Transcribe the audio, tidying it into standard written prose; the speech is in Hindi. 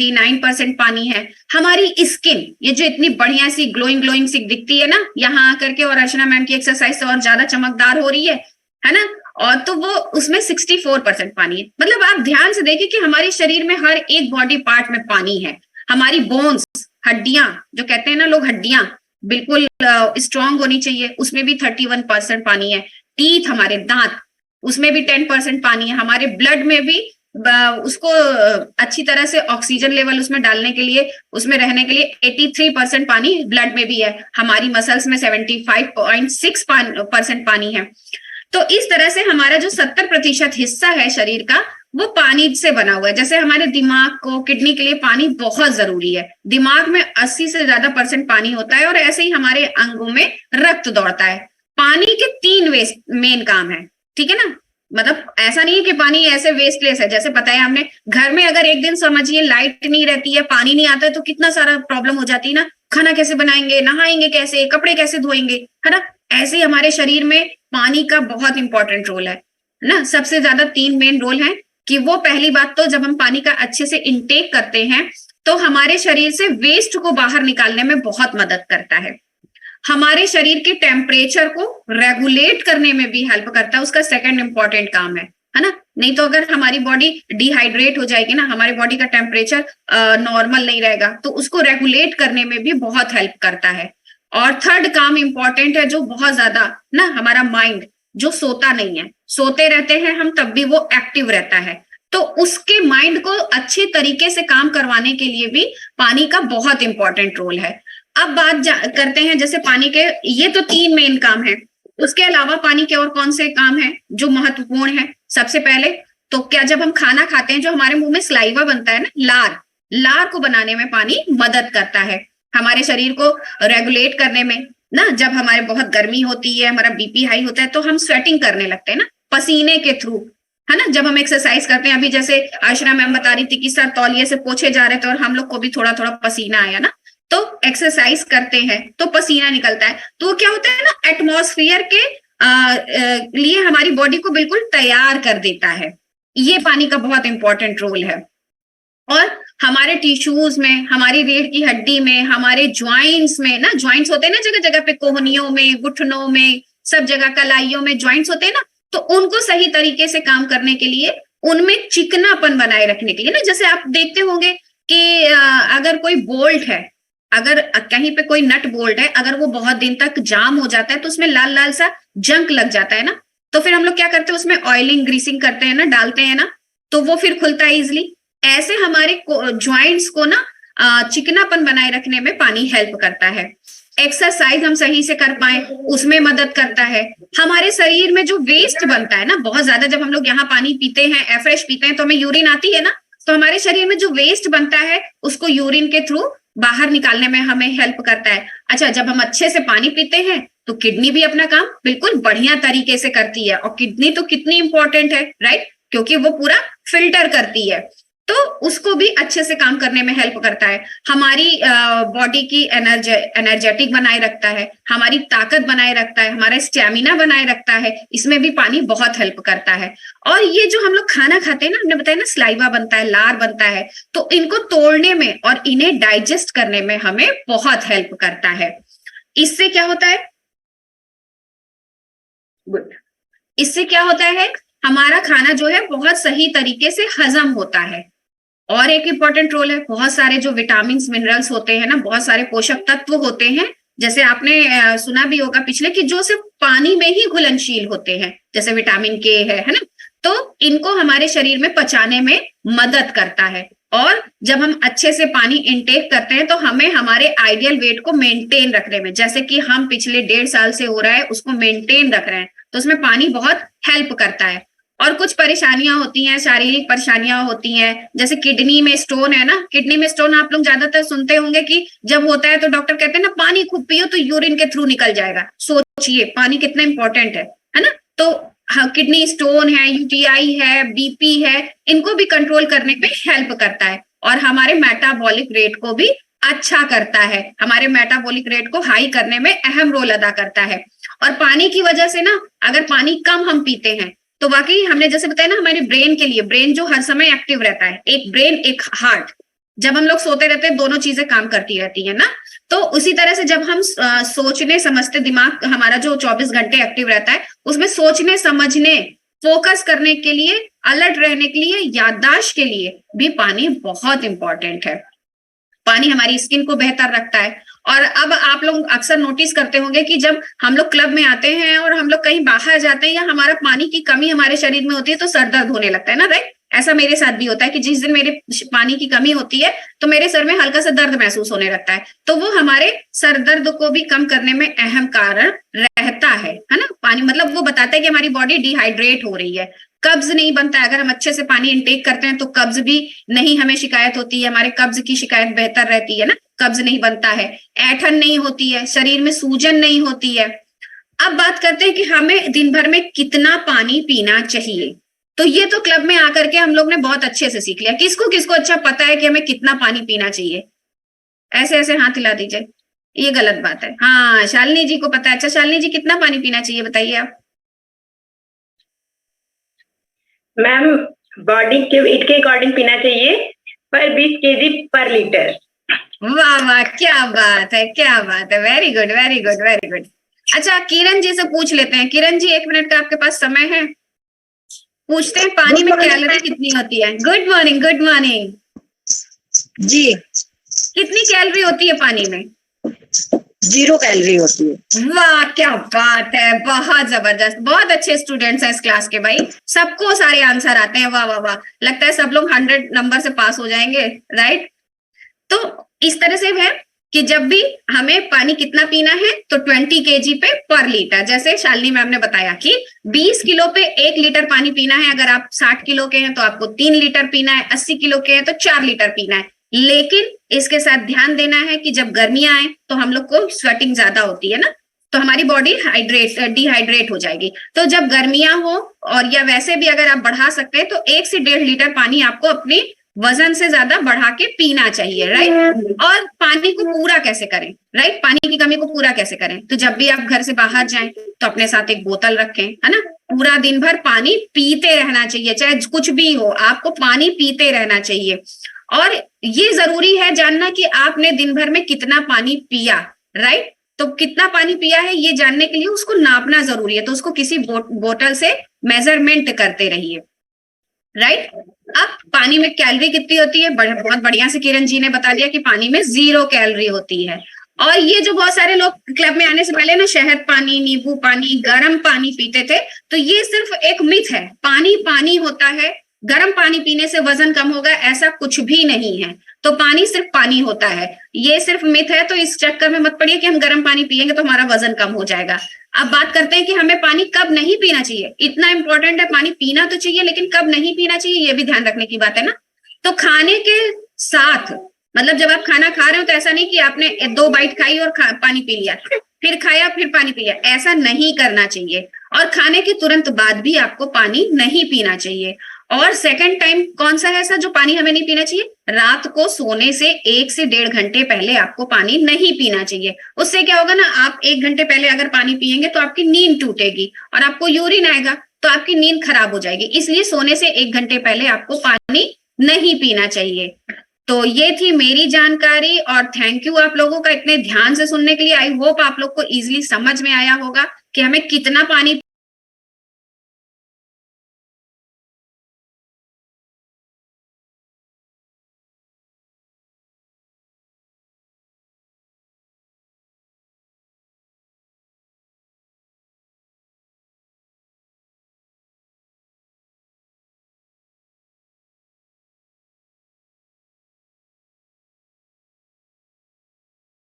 99% पानी है। हमारी स्किन ये जो इतनी बढ़िया सी ग्लोइंग सी दिखती है ना यहाँ आकर के, और अर्चना मैम की एक्सरसाइज से और ज्यादा चमकदार हो रही है ना, और तो वो उसमें 64% पानी है। मतलब आप ध्यान से देखिए कि हमारे शरीर में हर एक बॉडी पार्ट में पानी है। हमारी बोन्स, हड्डियां जो कहते हैं ना लोग, हड्डियां बिल्कुल स्ट्रांग होनी चाहिए, उसमें भी 31% पानी है। टीथ, हमारे दांत, उसमें भी 10% पानी है। हमारे ब्लड में भी उसको अच्छी तरह से ऑक्सीजन लेवल उसमें डालने के लिए, उसमें रहने के लिए 83% पानी ब्लड में भी है। हमारी मसल्स में 75.6% पानी है। तो इस तरह से हमारा जो 70% हिस्सा है शरीर का वो पानी से बना हुआ है। जैसे हमारे दिमाग को, किडनी के लिए पानी बहुत जरूरी है। दिमाग में 80 से ज्यादा % पानी होता है, और ऐसे ही हमारे अंगों में रक्त दौड़ता है। पानी के 3 मेन काम है, ठीक है ना। मतलब ऐसा नहीं है कि पानी ऐसे वेस्टलेस है। जैसे बताया हमने, घर में अगर एक दिन समझिए लाइट नहीं रहती है, पानी नहीं आता है, तो कितना सारा प्रॉब्लम हो जाती है ना। खाना कैसे बनाएंगे, नहाएंगे कैसे, कपड़े कैसे धोएंगे, है ना। ऐसे ही हमारे शरीर में पानी का बहुत इंपॉर्टेंट रोल है ना। सबसे ज्यादा 3 मेन रोल है कि वो, पहली बात तो जब हम पानी का अच्छे से इंटेक करते हैं तो हमारे शरीर से वेस्ट को बाहर निकालने में बहुत मदद करता है। हमारे शरीर के टेम्परेचर को रेगुलेट करने में भी हेल्प करता है, उसका सेकंड इंपॉर्टेंट काम है ना। नहीं तो अगर हमारी बॉडी डिहाइड्रेट हो जाएगी ना, हमारी बॉडी का टेम्परेचर नॉर्मल नहीं रहेगा, तो उसको रेगुलेट करने में भी बहुत हेल्प करता है। और थर्ड काम इंपॉर्टेंट है जो बहुत ज्यादा ना, हमारा माइंड जो सोता नहीं है, सोते रहते हैं हम तब भी वो एक्टिव रहता है, तो उसके माइंड को अच्छे तरीके से काम करवाने के लिए भी पानी का बहुत इंपॉर्टेंट रोल है। अब बात करते हैं जैसे पानी के, ये तो 3 मेन काम है, उसके अलावा पानी के और कौन से काम है जो महत्वपूर्ण है। सबसे पहले तो क्या, जब हम खाना खाते हैं जो हमारे मुंह में सलाइवा बनता है ना, लार को बनाने में पानी मदद करता है। हमारे शरीर को रेगुलेट करने में ना, जब हमारे बहुत गर्मी होती है, हमारा बीपी हाई होता है, तो हम स्वेटिंग करने लगते हैं ना पसीने के थ्रू, है ना। जब हम एक्सरसाइज करते हैं, अभी जैसे अर्चना मैम बता रही थी कि सर तौलिए से पोछे जा रहे थे और हम लोग को भी थोड़ा थोड़ा पसीना आया ना, तो एक्सरसाइज करते हैं तो पसीना निकलता है, तो क्या होता है ना, एटमॉस्फेयर के लिए हमारी बॉडी को बिल्कुल तैयार कर देता है। ये पानी का बहुत इंपॉर्टेंट रोल है। और हमारे टिश्यूज में, हमारी रीढ़ की हड्डी में, हमारे ज्वाइंट्स में ना, ज्वाइंट्स होते हैं ना जगह जगह पे, कोहनियों में, घुटनों में, सब जगह कलाइयों में ज्वाइंट्स होते हैं ना, तो उनको सही तरीके से काम करने के लिए, उनमें चिकनापन बनाए रखने के लिए ना, जैसे आप देखते होंगे कि अगर कोई बोल्ट है, अगर कहीं पे कोई नट बोल्ट है, अगर वो बहुत दिन तक जाम हो जाता है तो उसमें लाल लाल सा जंक लग जाता है ना, तो फिर हम लोग क्या करते हैं, उसमें ऑयलिंग, ग्रीसिंग करते हैं ना, डालते हैं ना, तो वो फिर खुलता है इजिली। ऐसे हमारे ज्वाइंट्स को ना चिकनापन बनाए रखने में पानी हेल्प करता है। एक्सरसाइज हम सही से कर पाए उसमें मदद करता है। हमारे शरीर में जो वेस्ट बनता है ना बहुत ज्यादा, जब हम लोग यहाँ पानी पीते हैं, एफ्रेश पीते हैं, तो हमें यूरिन आती है ना, तो हमारे शरीर में जो वेस्ट बनता है उसको यूरिन के थ्रू बाहर निकालने में हमें हेल्प करता है। अच्छा, जब हम अच्छे से पानी पीते हैं तो किडनी भी अपना काम बिल्कुल बढ़िया तरीके से करती है। और किडनी तो कितनी इंपॉर्टेंट है, राइट, क्योंकि वो पूरा फिल्टर करती है, तो उसको भी अच्छे से काम करने में हेल्प करता है। हमारी बॉडी की एनर्जेटिक बनाए रखता है, हमारी ताकत बनाए रखता है, हमारा स्टेमिना बनाए रखता है, इसमें भी पानी बहुत हेल्प करता है। और ये जो हम लोग खाना खाते हैं ना, हमने बताया ना सलाइवा बनता है, लार बनता है, तो इनको तोड़ने में और इन्हें डाइजेस्ट करने में हमें बहुत हेल्प करता है। इससे क्या होता है, गुड, इससे क्या होता है, हमारा खाना जो है बहुत सही तरीके से हजम होता है। और एक इंपॉर्टेंट रोल है, बहुत सारे जो विटामिन मिनरल्स होते हैं ना, बहुत सारे पोषक तत्व होते हैं, जैसे आपने सुना भी होगा पिछले कि जो सिर्फ पानी में ही घुलनशील होते हैं, जैसे विटामिन के है ना, तो इनको हमारे शरीर में पचाने में मदद करता है। और जब हम अच्छे से पानी इनटेक करते हैं तो हमें हमारे आइडियल वेट को मेंटेन रखने में, जैसे कि हम पिछले 1.5 साल से हो रहा है उसको मेंटेन रख रहे हैं, तो उसमें पानी बहुत हेल्प करता है। और कुछ परेशानियां होती हैं, शारीरिक परेशानियां होती हैं, जैसे किडनी में स्टोन है ना, किडनी में स्टोन आप लोग ज्यादातर सुनते होंगे कि जब होता है तो डॉक्टर कहते हैं ना पानी खूब पियो तो यूरिन के थ्रू निकल जाएगा। सोचिए पानी कितना इंपॉर्टेंट है ना। तो हाँ, किडनी स्टोन है, यूटीआई है, बीपी है, इनको भी कंट्रोल करने में हेल्प करता है। और हमारे मेटाबॉलिक रेट को भी अच्छा करता है, हमारे मेटाबॉलिक रेट को हाई करने में अहम रोल अदा करता है। और पानी की वजह से ना, अगर पानी कम हम पीते हैं तो वाकई हमने जैसे बताया ना, हमारे ब्रेन के लिए, ब्रेन जो हर समय एक्टिव रहता है, एक ब्रेन एक हार्ट, जब हम लोग सोते रहते हैं दोनों चीजें काम करती रहती है ना। तो उसी तरह से जब हम सोचने समझते, दिमाग हमारा जो 24 घंटे एक्टिव रहता है, उसमें सोचने समझने, फोकस करने के लिए, अलर्ट रहने के लिए, याददाश्त के लिए भी पानी बहुत इंपॉर्टेंट है। पानी हमारी स्किन को बेहतर रखता है। और अब आप लोग अक्सर नोटिस करते होंगे कि जब हम लोग क्लब में आते हैं और हम लोग कहीं बाहर जाते हैं या हमारा पानी की कमी हमारे शरीर में होती है तो सर दर्द होने लगता है ना, राइट? ऐसा मेरे साथ भी होता है कि जिस दिन मेरे पानी की कमी होती है तो मेरे सर में हल्का सा दर्द महसूस होने लगता है। तो वो हमारे सर दर्द को भी कम करने में अहम कारण रहता है ना। पानी मतलब वो बताता है कि हमारी बॉडी डिहाइड्रेट हो रही है। कब्ज नहीं बनता है, अगर हम अच्छे से पानी इंटेक करते हैं तो कब्ज भी नहीं हमें शिकायत होती है, हमारे कब्ज की शिकायत बेहतर रहती है ना, कब्ज नहीं बनता है, ऐठन नहीं होती है, शरीर में सूजन नहीं होती है। अब बात करते हैं कि हमें दिन भर में कितना पानी पीना चाहिए। तो ये तो क्लब में आकर के हम लोग ने बहुत अच्छे से सीख लिया। किसको किसको अच्छा पता है कि हमें कितना पानी पीना चाहिए? ऐसे ऐसे हाथ हिला दीजिए। ये गलत बात है। हाँ, शालिनी जी को पता है। अच्छा शालिनी जी, कितना पानी पीना चाहिए बताइए आप? मैम, बॉडी के वेट के अकॉर्डिंग पीना चाहिए, पर 20 केजी पर लीटर। वाह वाह, क्या बात है, क्या बात है, very good very good very good. अच्छा, किरण जी से पूछ लेते हैं। किरण जी, 1 मिनट का आपके पास समय है? पूछते हैं पानी में कैलोरी कितनी होती है। गुड मॉर्निंग, गुड मॉर्निंग जी। कितनी कैलोरी होती है पानी में? 0 कैलोरी होती है। वाह, क्या बात है, बहुत जबरदस्त, बहुत अच्छे स्टूडेंट्स हैं इस क्लास के भाई, सबको सारे आंसर आते हैं। वाह वाह वाह, लगता है सब लोग 100 नंबर से पास हो जाएंगे, राइट? तो इस तरह से है कि जब भी हमें पानी कितना पीना है तो 20 केजी पे पर लीटर, जैसे शालिनी मैम ने बताया कि 20 किलो पे 1 लीटर पानी पीना है। अगर आप 60 किलो के हैं तो आपको 3 लीटर पीना है, 80 किलो के हैं तो 4 लीटर पीना है। लेकिन इसके साथ ध्यान देना है कि जब गर्मियां आए तो हम लोग को स्वेटिंग ज्यादा होती है ना, तो हमारी बॉडी डिहाइड्रेट हो जाएगी। तो जब गर्मियां हो, और या वैसे भी अगर आप बढ़ा सकते हैं तो 1 से 1.5 लीटर पानी आपको अपनी वजन से ज्यादा बढ़ा के पीना चाहिए, राइट? और पानी को पूरा कैसे करें, राइट? पानी की कमी को पूरा कैसे करें? तो जब भी आप घर से बाहर जाएं तो अपने साथ एक बोतल रखें, है ना। पूरा दिन भर पानी पीते रहना चाहिए, चाहे कुछ भी हो, आपको पानी पीते रहना चाहिए। और ये जरूरी है जानना कि आपने दिन भर में कितना पानी पिया, राइट? तो कितना पानी पिया है ये जानने के लिए उसको नापना जरूरी है, तो उसको किसी बोतल से मेजरमेंट करते रहिए, राइट? अब पानी में कैलोरी कितनी होती है? बहुत बढ़िया से किरण जी ने बता दिया कि पानी में 0 कैलोरी होती है। और ये जो बहुत सारे लोग क्लब में आने से पहले ना शहद पानी, नींबू पानी, गर्म पानी पीते थे, तो ये सिर्फ एक मिथ है। पानी पानी होता है, गर्म पानी पीने से वजन कम होगा, ऐसा कुछ भी नहीं है। तो पानी सिर्फ पानी होता है, ये सिर्फ मिथ है। तो इस चक्कर में मत पड़िए कि हम गर्म पानी पिएंगे तो हमारा वजन कम हो जाएगा। अब बात करते हैं कि हमें पानी कब नहीं पीना चाहिए। इतना इंपॉर्टेंट है, पानी पीना तो चाहिए लेकिन कब नहीं पीना चाहिए ये भी ध्यान रखने की बात है ना। तो खाने के साथ, मतलब जब आप खाना खा रहे हो तो ऐसा नहीं कि आपने 2 बाइट खाई और पानी पी लिया, फिर खाया फिर पानी पी लिया, ऐसा नहीं करना चाहिए। और खाने के तुरंत बाद भी आपको पानी नहीं पीना चाहिए। और सेकंड टाइम कौन सा है ऐसा जो पानी हमें नहीं पीना चाहिए? रात को सोने से 1 से 1.5 घंटे पहले आपको पानी नहीं पीना चाहिए। उससे क्या होगा ना, आप 1 घंटे पहले अगर पानी पिएंगे तो आपकी नींद टूटेगी और आपको यूरिन आएगा तो आपकी नींद खराब हो जाएगी। इसलिए सोने से 1 घंटे पहले आपको पानी नहीं पीना चाहिए। तो ये थी मेरी जानकारी, और थैंक यू आप लोगों का इतने ध्यान से सुनने के लिए। आई होप आप लोग को इजीली समझ में आया होगा कि हमें कितना पानी